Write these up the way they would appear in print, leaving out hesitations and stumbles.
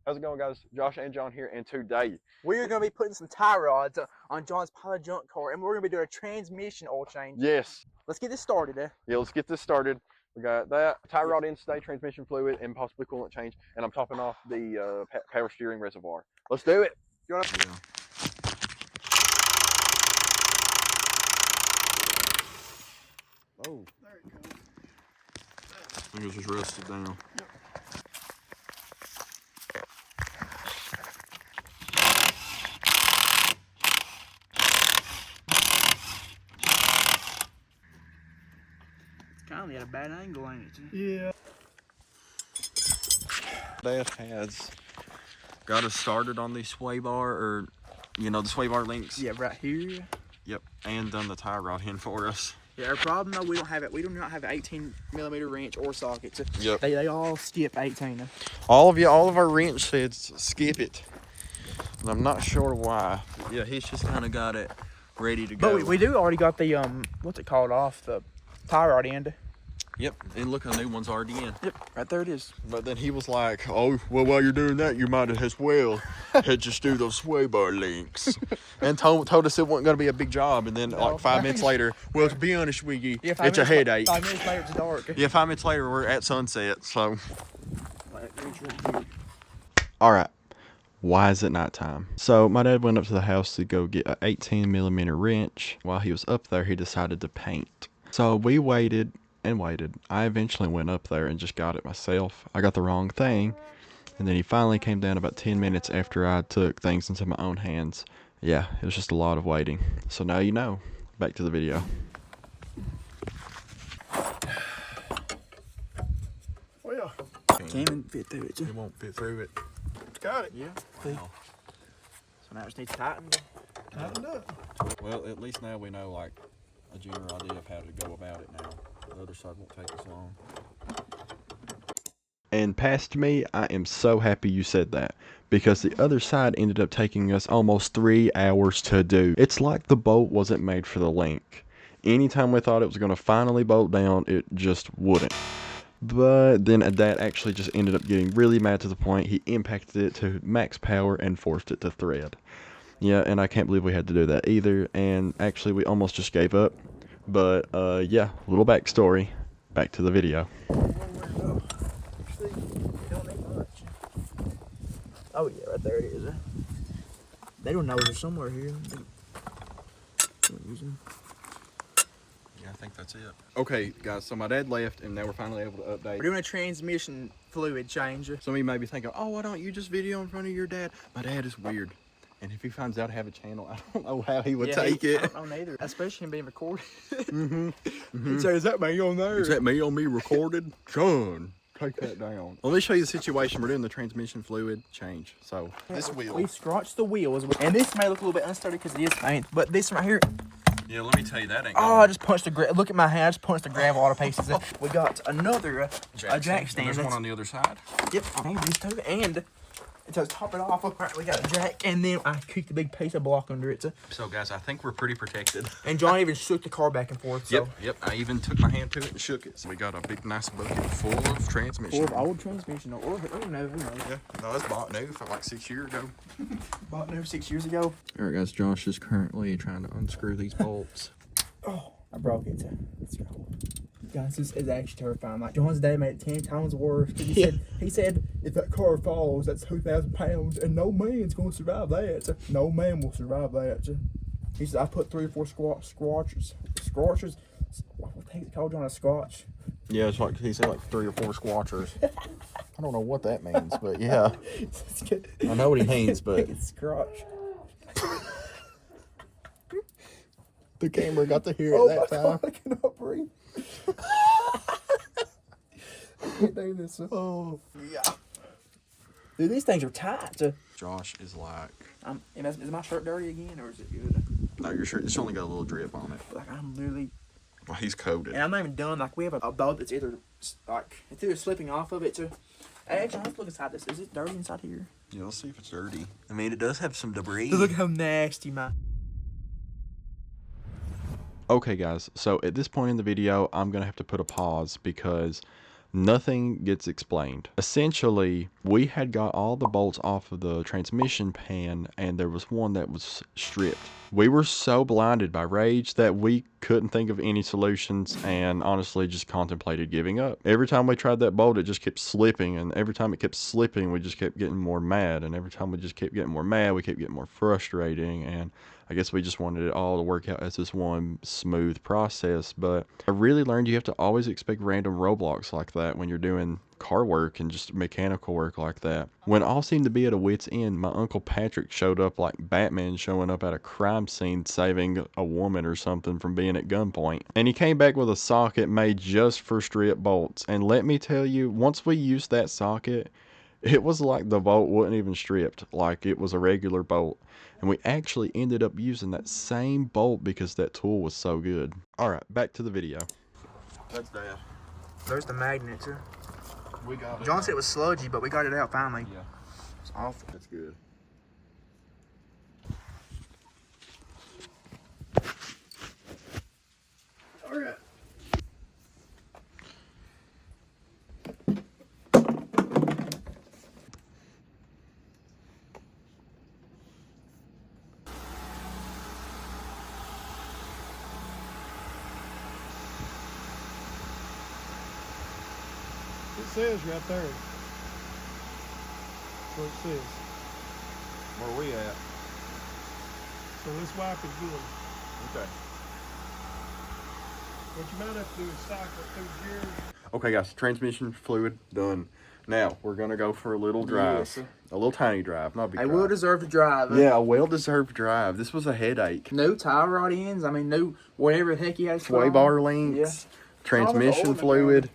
How's it going, guys? Josh and John here, and today we're going to be putting some tie rods on John's pilot junk car, and we're going to be doing a transmission oil change. Yes. Let's get this started, Yeah, let's get this started. We got that tie rod in today, transmission fluid, and possibly coolant change, and I'm topping off the power steering reservoir. Let's do it. You wanna... Yeah. Oh. There it goes. I think it's just rusted down. Yep. Kind of at a bad angle, ain't it? Yeah. Dad has got us started on the sway bar, or the sway bar links. Yeah, right here. Yep, and done the tie rod in for us. Yeah, our problem though, we don't have it. We do not have an 18mm wrench or sockets. Yep. They all skip 18. All of our wrench sets skip it. And I'm not sure why. Yeah, he's just kind of got it ready to go. But we do already got the what's it called off the tie rod end. Yep, and look, a new one's already in. Yep, right there it is. But then he was like, "Oh, well, while you're doing that, you might as well just do those sway bar links." And told us it wasn't going to be a big job. And then, like 5 minutes later, well, to be honest with you, yeah, it's a headache. 5 minutes later, it's dark. Yeah, 5 minutes later, we're at sunset. So, all right. Why is it nighttime? So my dad went up to the house to go get an 18mm wrench. While he was up there, he decided to paint. So we waited and waited. I eventually went up there and just got it myself. I got the wrong thing, and then he finally came down about 10 minutes after I took things into my own hands. Yeah, it was just a lot of waiting. So now you know. Back to the video. Well, can't even fit through it. It won't fit through it. Got it. Yeah. Wow. So now it just needs tightened up. Well, at least now we know like a general idea of how to go about it now. The other side won't take as long. And past me, I am so happy you said that, because the other side ended up taking us almost 3 hours to do. It's like the bolt wasn't made for the link. Anytime we thought it was going to finally bolt down, it just wouldn't. But then Dad actually just ended up getting really mad to the point he impacted it to max power and forced it to thread. Yeah, and I can't believe we had to do that either, and actually we almost just gave up. But yeah, little backstory. Back to the video. Oh yeah, right there it is. They don't know they're somewhere here. Yeah, I think that's it. Okay, guys, so my dad left, and now we're finally able to update. We're doing a transmission fluid change. Some of you may be thinking, oh, why don't you just video in front of your dad? My dad is weird. And if he finds out I have a channel, I don't know how he would take it. I don't know either, especially him being recorded. He'd say, is that me on there? Is that me on me recorded? John, take that down. Let me show you the situation. We're doing the transmission fluid change. So, this wheel. We scratched the wheels, and this may look a little bit unsturdy because it is paint, but this right here. Yeah, let me tell you, that ain't I just punched the look at my hand, I just punched the gravel out of pieces. We got another jack stand. There's one on the other side. Yep, these two, and to top it off, right, we got a jack, and then I kicked a big piece of block under it. So guys, I think we're pretty protected. And John even shook the car back and forth. So. Yep. I even took my hand to it and shook it. So we got a big, nice bucket full of transmission. Full of old transmission, or who knows? Yeah, no, it's bought new for like 6 years ago. Bought new 6 years ago. All right, guys, Josh is currently trying to unscrew these bolts. Oh, I broke it. Let's go. Guys, this is actually terrifying. Like, John's dad made it 10 times worse. He said, if that car falls, that's 2,000 pounds, and no man's going to survive that. No man will survive that. He said, I put 3 or 4 squatches. What the heck is it called, John? A squatch? Yeah, it's like, he said like 3 or 4 squatchers. I don't know what that means, but yeah. I know what he means, but... It's scratch. The camera got to hear it that time. God, I cannot breathe. I can't do this. Oh, yeah. Dude, these things are tight. Josh is like... Is my shirt dirty again, or is it good? No, your shirt, it's only got a little drip on it. Like, I'm literally... Well, he's coated. And I'm not even done. Like, we have a boat that's either slipping off of it. Actually, let's look inside this. Is it dirty inside here? Yeah, let's see if it's dirty. I mean, it does have some debris. Look how nasty my... Okay guys, so at this point in the video, I'm going to have to put a pause because Nothing gets explained. Essentially, we had got all the bolts off of the transmission pan, and there was one that was stripped. We were so blinded by rage that we couldn't think of any solutions and honestly just contemplated giving up. Every time we tried that bolt, it just kept slipping, and every time it kept slipping, we just kept getting more mad, and every time we just kept getting more mad, we kept getting more frustrating, and I guess we just wanted it all to work out as this one smooth process. But I really learned you have to always expect random roadblocks like that when you're doing car work and just mechanical work like that. When all seemed to be at a wit's end, my Uncle Patrick showed up like Batman showing up at a crime scene saving a woman or something from being at gunpoint. And he came back with a socket made just for strip bolts. And let me tell you, once we used that socket, it was like the bolt wasn't even stripped, like it was a regular bolt. And we actually ended up using that same bolt because that tool was so good. All right, back to the video. That's Dad. There's the magnet, too. We got it. John said it was sludgy, but we got it out finally. Yeah. It's awful. That's good. All right. It says right there. That's what it says. Where we at? So this wipe is good. Okay. What you might have to do is cycle through gears. Okay, guys, transmission fluid done. Now, we're going to go for a little drive. Yes. A little tiny drive, not a big I drive. will deserve to drive. Yeah, a well-deserved drive. This was a headache. No tie rod ends. I mean, no whatever the heck he has. Sway bar links, transmission All of it. fluid.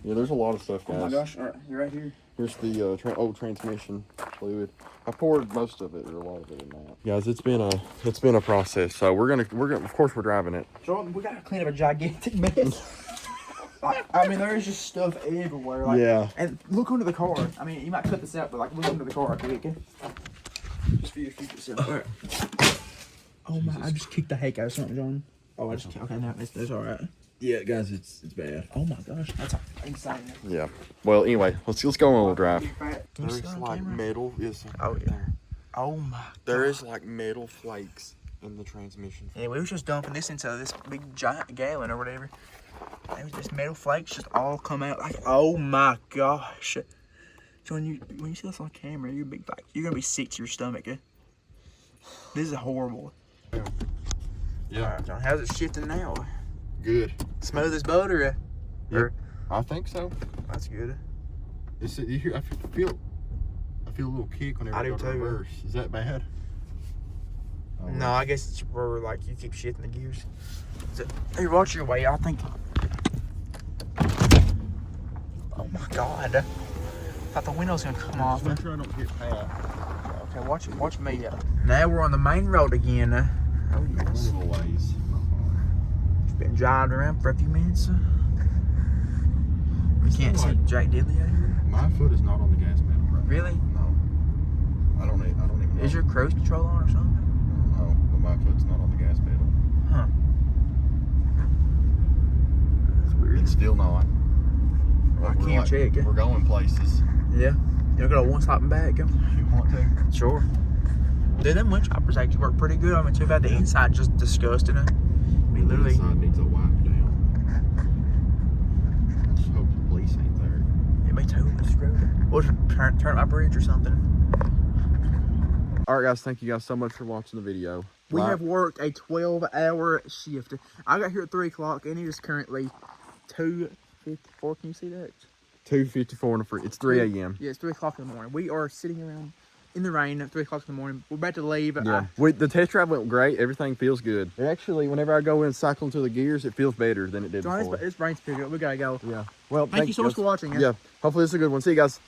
Yeah, there's a lot of stuff, guys. Oh my gosh! All right, you're right here. Here's the old transmission fluid. I poured most of it, or a lot of it in that. Guys, it's been a process. So we're gonna of course we're driving it. Jordan, we gotta clean up a gigantic mess. I mean, there's just stuff everywhere. Like, Yeah. And look under the car. I mean, you might cut this out, but like, look under the car, quick. Just for your future self. All right. Oh my! I just kicked the heck out of something, John. Oh, I just okay. Now that's all right. Yeah, guys, it's bad. Oh my gosh, that's insane. Yeah. Well, anyway, let's go on a little drive. There's like metal. Yes. Oh yeah. Oh my. There is like metal flakes in the transmission. Yeah, we was just dumping this into this big giant gallon or whatever. There was just metal flakes just all come out like, oh my gosh. So when you see this on camera, you're gonna be sick to your stomach. Eh? This is horrible. Yeah. Alright, John, how's it shifting now? Good. Smooth as butter. Yeah. I think so. That's good. It's you hear, I feel a little kick whenever I do go to too. reverse. Is that bad? Oh, No, I guess it's where like you keep shifting the gears. Hey, watch your way. I think. Oh my God! I thought the window's gonna come off. Make sure I don't get Pat. Okay, watch me. Now we're on the main road again. Oh yes. A little ways. Just been driving around for a few minutes. We can't see Jack Diddley out here. My foot is not on the gas pedal right Really? now. No. I don't even know. Is your cruise control on or something? No, but my foot's not on the gas pedal. Huh. That's weird. It's still not. I can't check. We're going places. Yeah. You got a one stop and back. You want to? Sure. Dude, them winch choppers actually work pretty good. I mean, too bad the inside just disgusting. We literally. The inside needs a wipe down. I just hope the police ain't there. Yeah, me too. Let's screw it. We'll just turn my bridge or something. All right, guys. Thank you guys so much for watching the video. We have worked a 12-hour shift. I got here at 3 o'clock, and it is currently 2:54. Can you see that? 2:54 in the free. It's 3 a.m. Yeah, it's 3 o'clock in the morning. We are sitting around in the rain at 3 o'clock in the morning. We're about to leave. Yeah. The test drive went great. Everything feels good. It actually, whenever I go in and cycle into the gears, it feels better than it did before. It's rain's picking up. We gotta go. Yeah. Well, Thank you so much for watching. Yeah. Hopefully this is a good one. See you guys.